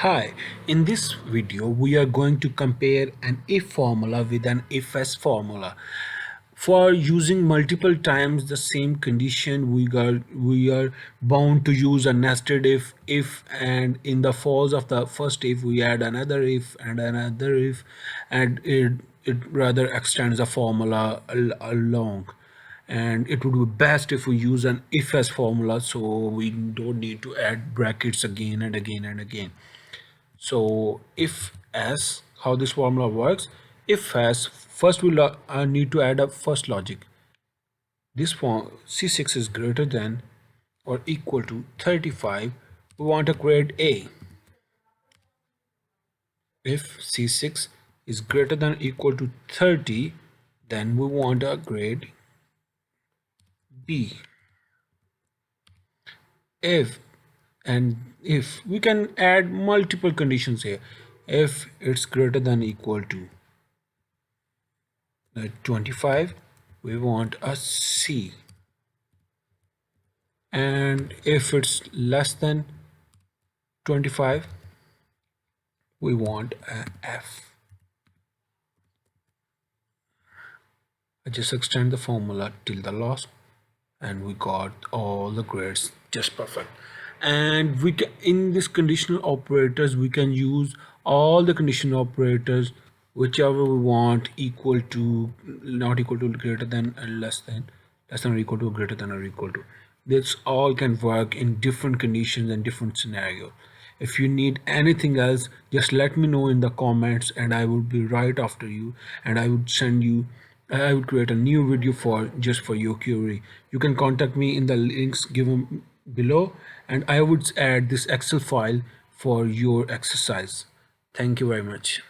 Hi, in this video we are going to compare an if formula with an IFS formula. For using multiple times the same condition, we are bound to use a nested if, and in the false of the first if we add another if and another if, and it rather extends the formula along. And it would be best if we use an IFS formula, so we don't need to add brackets again and again and again. So if s, how this formula works, if s, first we need to add up first logic. This form c6 is greater than or equal to 35. We want a grade A. If c6 is greater than or equal to 30, then we want a grade B. If if we can add multiple conditions here. If it's greater than or equal to 25, we want a C, and if it's less than 25, we want a F. I just extend the formula till the last, and we got all the grades just perfect. And we can, in this conditional operators, we can use all the conditional operators whichever we want, equal to, not equal to, greater than, and less than, less than or equal to, greater than or equal to. This all can work in different conditions and different scenarios. If you need anything else, just let me know in the comments, and I will be right after you, and I would create a new video for just for your query. You can contact me in the links given below, and I would add this Excel file for your exercise. Thank you very much.